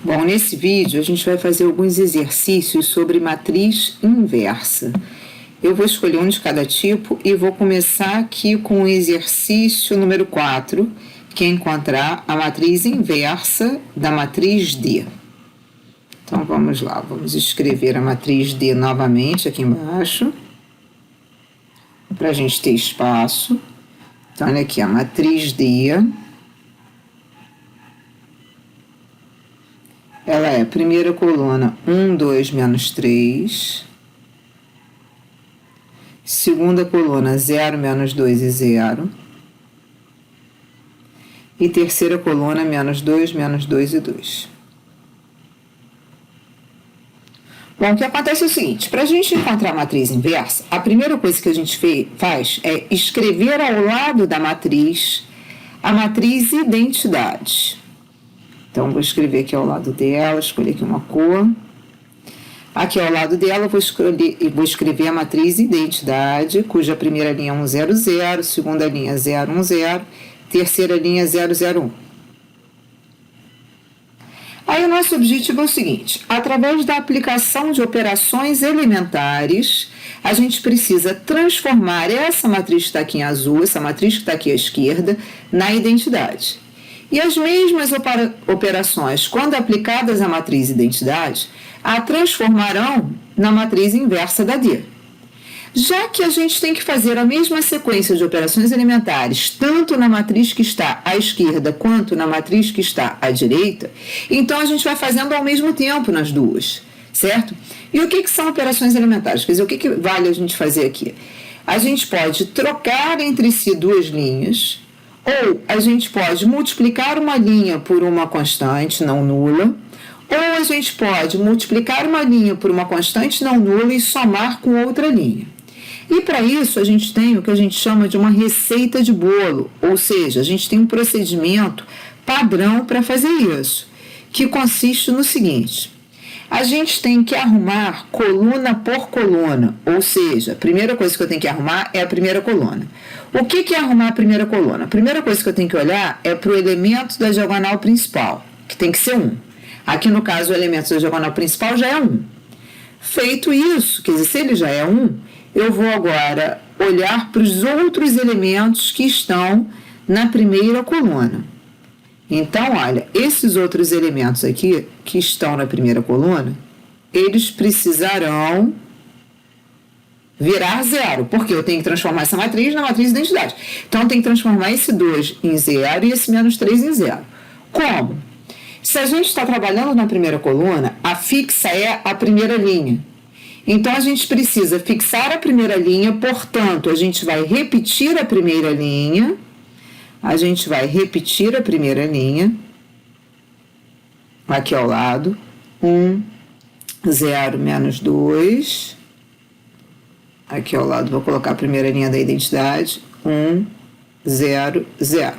Bom, nesse vídeo a gente vai fazer alguns exercícios sobre matriz inversa. Eu vou escolher um de cada tipo e vou começar aqui com o exercício número 4, que é encontrar a matriz inversa da matriz D. Então vamos lá, vamos escrever a matriz D novamente aqui embaixo, para a gente ter espaço. Então olha aqui, a matriz D, ela é primeira coluna 1, 2, menos 3. Segunda coluna 0, menos 2 e 0. E terceira coluna menos 2, menos 2 e 2. Bom, o que acontece é o seguinte, para a gente encontrar a matriz inversa, a primeira coisa que a gente faz é escrever ao lado da matriz a matriz identidade. Então, vou escrever aqui ao lado dela, escolher aqui uma cor. Aqui ao lado dela, vou escrever a matriz identidade, cuja primeira linha é 1, 0, 0, segunda linha 0, 1, 0, terceira linha 0, 0, 1. Aí o nosso objetivo é o seguinte, através da aplicação de operações elementares, a gente precisa transformar essa matriz que está aqui em azul, essa matriz que está aqui à esquerda, na identidade. E as mesmas operações, quando aplicadas à matriz identidade, a transformarão na matriz inversa da D. Já que a gente tem que fazer a mesma sequência de operações elementares, tanto na matriz que está à esquerda quanto na matriz que está à direita, então a gente vai fazendo ao mesmo tempo nas duas, certo? E o que são operações elementares? Quer dizer, o que vale a gente fazer aqui? A gente pode trocar entre si duas linhas, ou a gente pode multiplicar uma linha por uma constante não nula, ou a gente pode multiplicar uma linha por uma constante não nula e somar com outra linha. E para isso a gente tem o que a gente chama de uma receita de bolo, ou seja, a gente tem um procedimento padrão para fazer isso, que consiste no seguinte: a gente tem que arrumar coluna por coluna, ou seja, a primeira coisa que eu tenho que arrumar é a primeira coluna. O que é arrumar a primeira coluna? A primeira coisa que eu tenho que olhar é para o elemento da diagonal principal, que tem que ser 1. Aqui no caso o elemento da diagonal principal já é 1. Feito isso, quer dizer, se ele já é 1, eu vou agora olhar para os outros elementos que estão na primeira coluna. Então, olha, esses outros elementos aqui que estão na primeira coluna, eles precisarão virar 0, porque eu tenho que transformar essa matriz na matriz de identidade. Então, eu tenho que transformar esse 2 em 0 e esse menos 3 em 0. Como? Se a gente está trabalhando na primeira coluna, a fixa é a primeira linha. Então, a gente precisa fixar a primeira linha, portanto, a gente vai repetir a primeira linha. A gente vai repetir a primeira linha, aqui ao lado, 1, 0, menos 2. Aqui ao lado vou colocar a primeira linha da identidade, 1, 0, 0.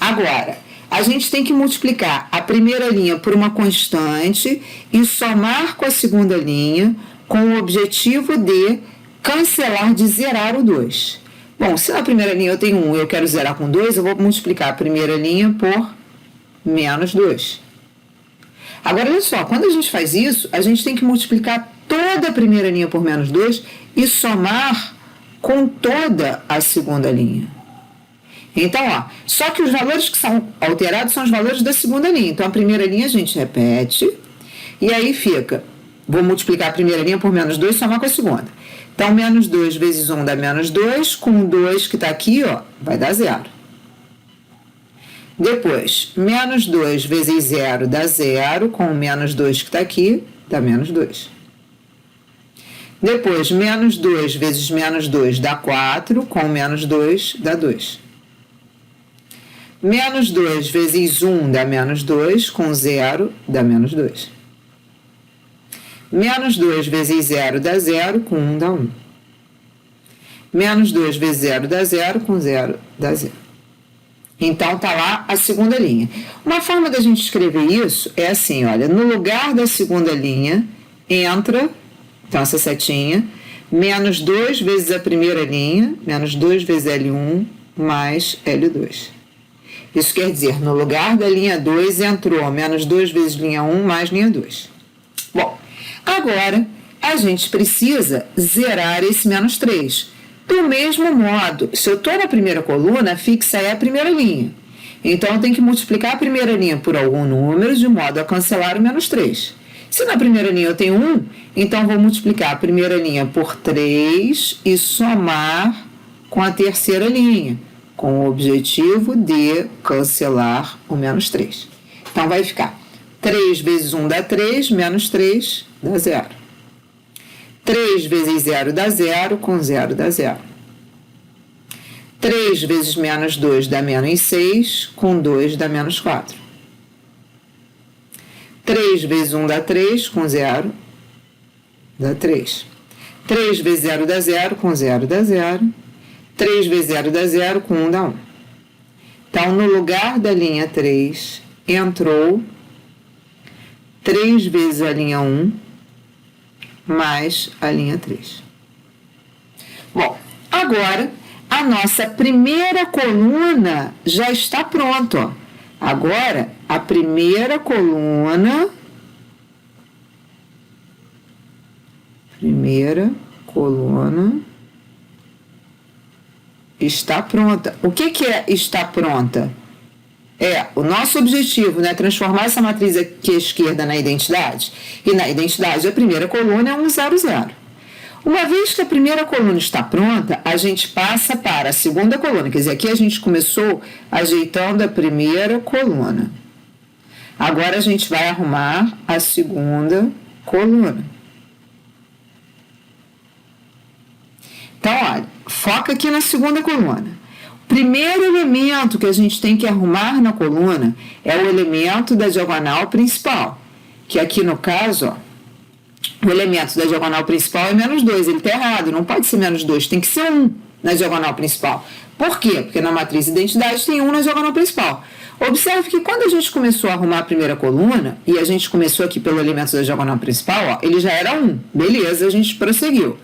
Agora, a gente tem que multiplicar a primeira linha por uma constante e somar com a segunda linha com o objetivo de cancelar, de zerar o 2. Bom, se na primeira linha eu tenho 1 e eu quero zerar com 2, eu vou multiplicar a primeira linha por menos 2. Agora, olha só, quando a gente faz isso, a gente tem que multiplicar toda a primeira linha por menos 2 e somar com toda a segunda linha. Então, ó, só que os valores que são alterados são os valores da segunda linha. Então, a primeira linha a gente repete e aí fica, vou multiplicar a primeira linha por menos 2 e somar com a segunda. Então, menos 2 vezes 1 dá menos 2, com 2 que está aqui, ó, vai dar 0. Depois, menos 2 vezes 0 dá 0, com menos 2 que está aqui, dá menos 2. Depois, menos 2 vezes menos 2 dá 4, com menos 2 dá 2. Menos 2 vezes 1 dá menos 2, com 0 dá menos 2. Menos 2 vezes 0 dá 0, com 1 dá 1. Menos 2 vezes 0 dá 0, com 0 dá 0. Então, tá lá a segunda linha. Uma forma da gente escrever isso é assim, olha, no lugar da segunda linha, entra, então essa setinha, menos 2 vezes a primeira linha, menos 2 vezes L1, mais L2. Isso quer dizer, no lugar da linha 2 entrou menos 2 vezes linha 1 mais linha 2. Bom, agora a gente precisa zerar esse menos 3. Do mesmo modo, se eu estou na primeira coluna, fixa é a primeira linha. Então, eu tenho que multiplicar a primeira linha por algum número de modo a cancelar o menos 3. Se na primeira linha eu tenho 1, então vou multiplicar a primeira linha por 3 e somar com a terceira linha, com o objetivo de cancelar o menos 3. Então, vai ficar 3 vezes 1 dá 3, menos 3 dá 0. 3 vezes 0 dá 0, com 0 dá 0. 3 vezes menos 2 dá menos 6, com 2 dá menos 4. 3 vezes 1 dá 3, com 0 dá 3. 3 vezes 0 dá 0, com 0 dá 0. 3 vezes 0 dá 0, com 1 dá 1. Então, no lugar da linha 3, entrou 3 vezes a linha 1 mais a linha 3. Bom, agora a nossa primeira coluna já está pronta, ó. Agora, a primeira coluna está pronta. O que é está pronta? É o nosso objetivo, né? Transformar essa matriz aqui à esquerda na identidade. E na identidade, a primeira coluna é 1, 0, 0. Uma vez que a primeira coluna está pronta, a gente passa para a segunda coluna. Quer dizer, aqui a gente começou ajeitando a primeira coluna. Agora a gente vai arrumar a segunda coluna. Então, olha, foca aqui na segunda coluna. O primeiro elemento que a gente tem que arrumar na coluna é o elemento da diagonal principal, que aqui no caso, ó, o elemento da diagonal principal é menos 2, ele está errado, não pode ser menos 2, tem que ser 1 na diagonal principal. Por quê? Porque na matriz identidade tem 1 na diagonal principal. Observe que quando a gente começou a arrumar a primeira coluna, e a gente começou aqui pelo elemento da diagonal principal, ó, ele já era 1, beleza, a gente prosseguiu.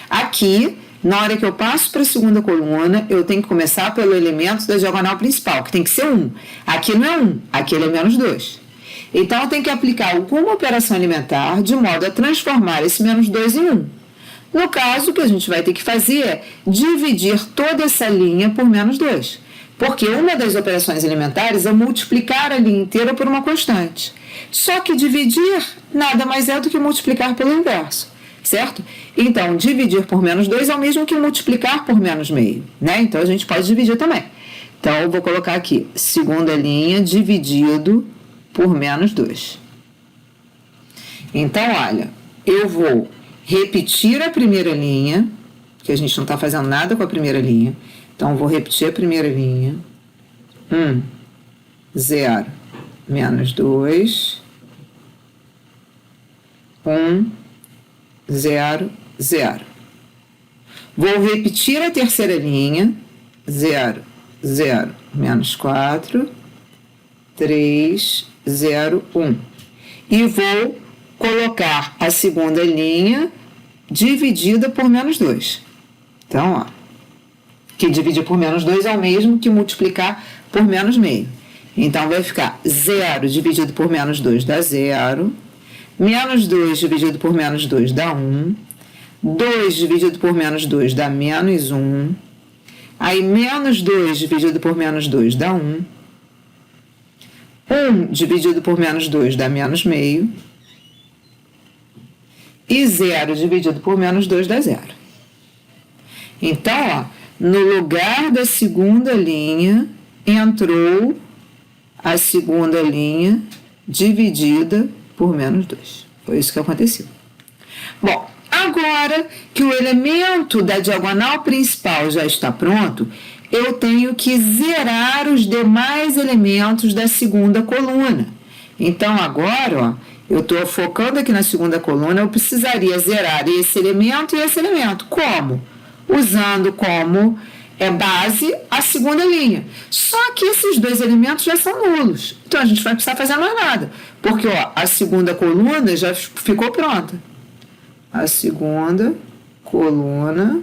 Aqui, na hora que eu passo para a segunda coluna, eu tenho que começar pelo elemento da diagonal principal, que tem que ser 1. Aqui não é 1, aqui ele é menos 2. Então, eu tenho que aplicar alguma operação elementar de modo a transformar esse menos 2 em 1. No caso, o que a gente vai ter que fazer é dividir toda essa linha por menos 2. Porque uma das operações elementares é multiplicar a linha inteira por uma constante. Só que dividir nada mais é do que multiplicar pelo inverso, certo? Então, dividir por menos 2 é o mesmo que multiplicar por menos meio, né? Então, a gente pode dividir também. Então, eu vou colocar aqui, segunda linha dividido por menos 2. Então, olha, eu vou repetir a primeira linha, que a gente não está fazendo nada com a primeira linha. Então, eu vou repetir a primeira linha. 1, 0, menos 2. 1, 0, 0. Vou repetir a terceira linha. 0, 0, menos 4. 3, 0, 1. E vou colocar a segunda linha dividida por menos 2. Então, ó, que dividir por menos 2 é o mesmo que multiplicar por menos meio. Então, vai ficar 0 dividido por menos 2 dá 0. Menos 2 dividido por menos 2 dá 1. 2 dividido por menos 2 dá menos 1. Aí, menos 2 dividido por menos 2 dá 1. 1 dividido por menos 2 dá menos meio. E 0 dividido por menos 2 dá 0. Então, ó, no lugar da segunda linha, entrou a segunda linha dividida por menos 2. Foi isso que aconteceu. Bom, agora que o elemento da diagonal principal já está pronto, eu tenho que zerar os demais elementos da segunda coluna. Então, agora, ó, eu estou focando aqui na segunda coluna, eu precisaria zerar esse elemento e esse elemento. Como? Usando como base a segunda linha. Só que esses dois elementos já são nulos. Então, a gente vai precisar fazer mais nada. Porque ó, a segunda coluna já ficou pronta. A segunda coluna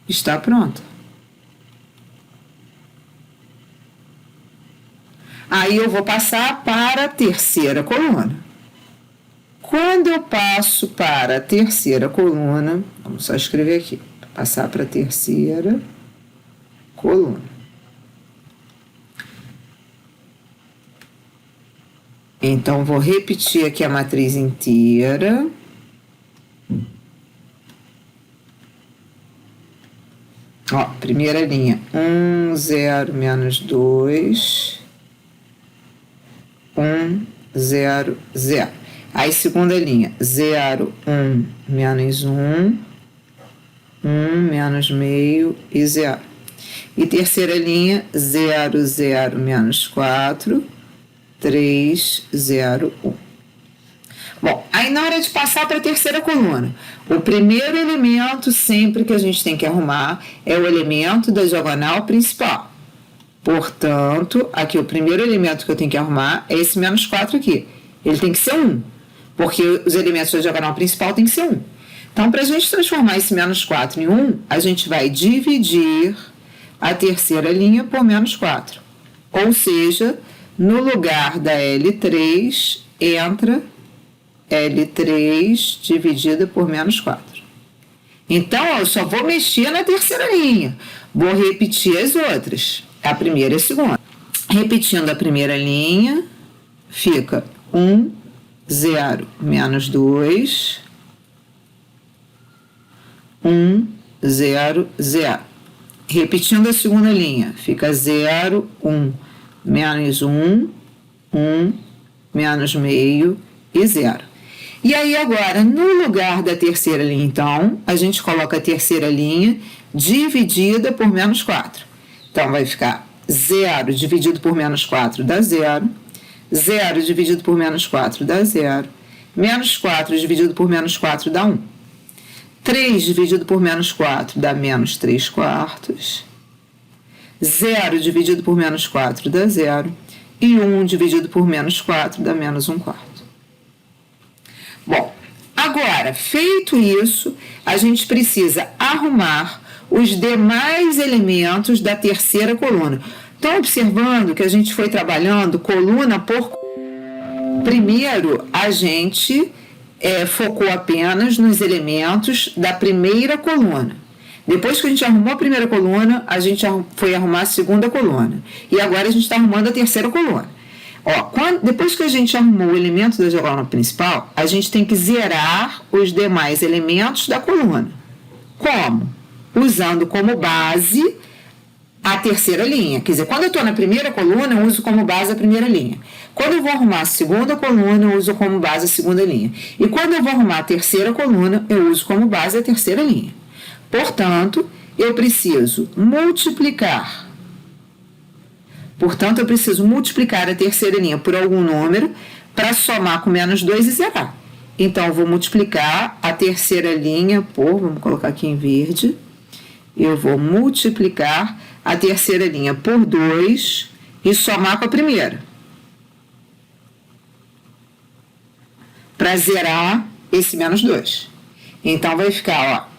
está pronta. Aí eu vou passar para a terceira coluna. Quando eu passo para a terceira coluna, vamos só escrever aqui, passar para a terceira coluna. Então, vou repetir aqui a matriz inteira. Ó, primeira linha, 1, 0, menos 2, 1, 0, 0. Aí, segunda linha, 0, 1, menos 1, 1, menos meio e 0. E terceira linha, 0, 0, menos 4, 3, 0, 1. Bom, aí na hora de passar para a terceira coluna, o primeiro elemento sempre que a gente tem que arrumar é o elemento da diagonal principal. Portanto, aqui o primeiro elemento que eu tenho que arrumar é esse menos 4 aqui. Ele tem que ser 1, porque os elementos da diagonal principal tem que ser 1. Então, para a gente transformar esse menos 4 em 1, a gente vai dividir a terceira linha por menos 4. Ou seja, no lugar da L3, entra L3 dividida por menos 4. Então, eu só vou mexer na terceira linha. Vou repetir as outras, a primeira e a segunda. Repetindo a primeira linha, fica 1, 0, menos 2, 1, 0, 0. Repetindo a segunda linha, fica 0, 1, menos 1, 1, menos meio e 0. E aí agora, no lugar da terceira linha, então, a gente coloca a terceira linha dividida por menos 4. Então, vai ficar 0 dividido por menos 4 dá 0. 0 dividido por menos 4 dá 0. Menos 4 dividido por menos 4 dá 1. 3 dividido por menos 4 dá menos 3 quartos. 0 dividido por menos 4 dá 0. E 1 dividido por menos 4 dá menos 1 quarto. Bom, agora, feito isso, a gente precisa arrumar os demais elementos da terceira coluna. Estão observando que a gente foi trabalhando coluna por... Primeiro, a gente focou apenas nos elementos da primeira coluna. Depois que a gente arrumou a primeira coluna, a gente foi arrumar a segunda coluna. E agora a gente está arrumando a terceira coluna. Ó, depois que a gente arrumou o elemento da diagonal principal, a gente tem que zerar os demais elementos da coluna. Como? Usando como base a terceira linha. Quer dizer, quando eu estou na primeira coluna, eu uso como base a primeira linha. Quando eu vou arrumar a segunda coluna, eu uso como base a segunda linha. E quando eu vou arrumar a terceira coluna, eu uso como base a terceira linha. Portanto, eu preciso multiplicar. Portanto, eu preciso multiplicar a terceira linha por algum número para somar com menos 2 e zerar. Então, eu vou multiplicar a terceira linha por, vamos colocar aqui em verde, eu vou multiplicar a terceira linha por 2 e somar com a primeira. Para zerar esse menos 2. Então, vai ficar, ó,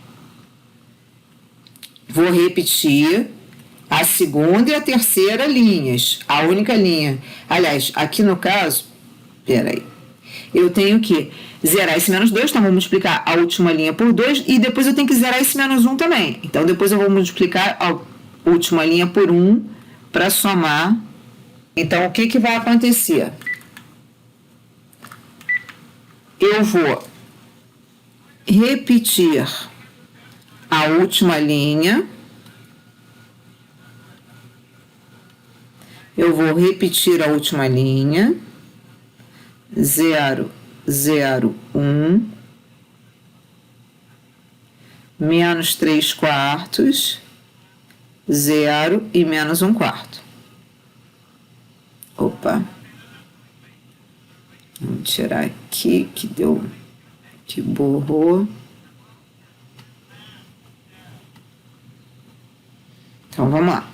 vou repetir a segunda e a terceira linhas, a única linha. Aliás, aqui no caso, peraí, eu tenho que zerar esse menos 2, então vou multiplicar a última linha por 2 e depois eu tenho que zerar esse menos 1 também. Então depois eu vou multiplicar a última linha por 1 para somar. Então o que vai acontecer? Eu vou repetir a última linha. Eu vou repetir a última linha, 0, 0, 1, menos 3 quartos, 0 e menos 1 quarto. Opa, vamos tirar aqui que deu, que borrou. Então, vamos lá.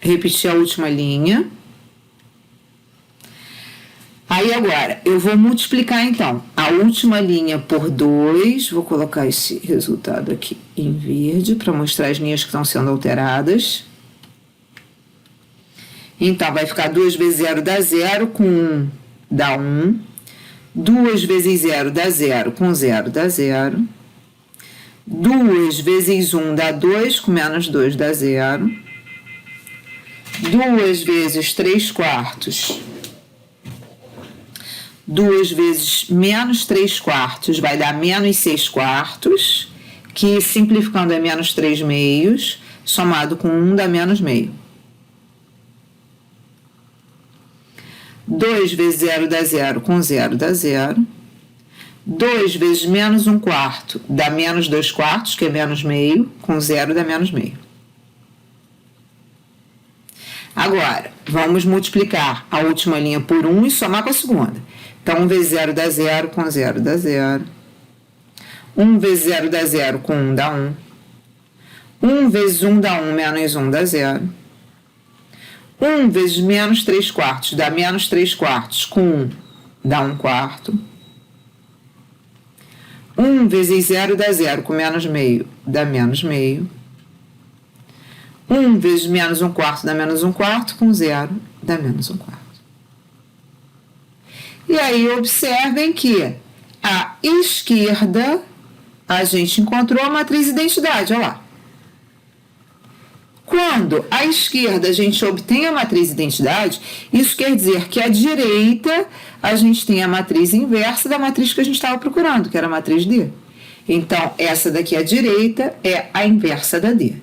Repetir a última linha. Aí agora, eu vou multiplicar então a última linha por 2, vou colocar esse resultado aqui em verde para mostrar as linhas que estão sendo alteradas. Então, vai ficar 2 vezes 0 dá 0, com 1 dá 1. 2 vezes 0 dá 0, com 0 dá 0. 2 vezes 1 dá 2, com menos 2 dá 0. 2 vezes 3 quartos. 2 vezes menos 3 quartos vai dar menos 6 quartos, que simplificando é menos 3 meios, somado com 1 dá menos meio. 2 vezes 0 dá 0, com 0 dá 0. 2 vezes menos 1 quarto dá menos 2 quartos, que é menos meio, com 0 dá menos meio. Agora, vamos multiplicar a última linha por 1 e somar com a segunda. Então, 1 vezes 0 dá 0, com 0 dá 0. 1 vezes 0 dá 0, com 1 dá 1. 1 vezes 1 dá 1, menos 1 dá 0. 1 vezes menos 3 quartos dá menos 3 quartos, com 1 dá 1 quarto. 1 vezes 0 dá 0, com menos meio dá menos meio. 1 vezes menos 1 quarto dá menos 1 quarto, com 0 dá menos 1 quarto. E aí observem que à esquerda a gente encontrou a matriz identidade, olha lá. Quando à esquerda a gente obtém a matriz identidade, isso quer dizer que à direita a gente tem a matriz inversa da matriz que a gente estava procurando, que era a matriz D. Então, essa daqui à direita é a inversa da D.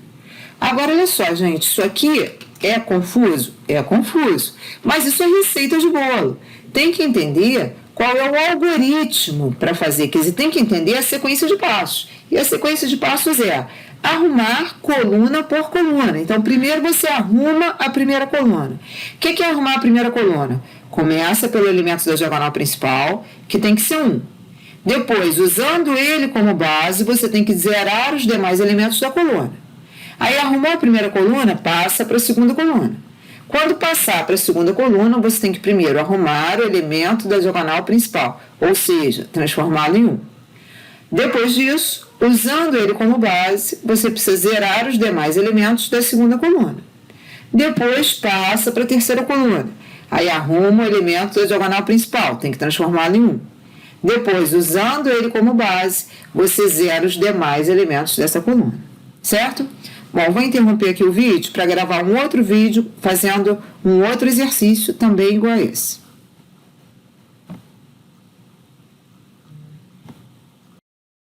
Agora, olha só, gente, isso aqui é confuso? É confuso, mas isso é receita de bolo. Tem que entender qual é o algoritmo para fazer, quer dizer, tem que entender a sequência de passos. E a sequência de passos é arrumar coluna por coluna. Então, primeiro você arruma a primeira coluna. O que é arrumar a primeira coluna? Começa pelo elemento da diagonal principal, que tem que ser 1. Depois, usando ele como base, você tem que zerar os demais elementos da coluna. Aí, arrumou a primeira coluna, passa para a segunda coluna. Quando passar para a segunda coluna, você tem que primeiro arrumar o elemento da diagonal principal, ou seja, transformá-lo em 1. Depois disso, usando ele como base, você precisa zerar os demais elementos da segunda coluna. Depois passa para a terceira coluna. Aí arruma o elemento da diagonal principal, tem que transformá-lo em 1. Depois, usando ele como base, você zera os demais elementos dessa coluna. Certo? Bom, vou interromper aqui o vídeo para gravar um outro vídeo fazendo um outro exercício também igual a esse.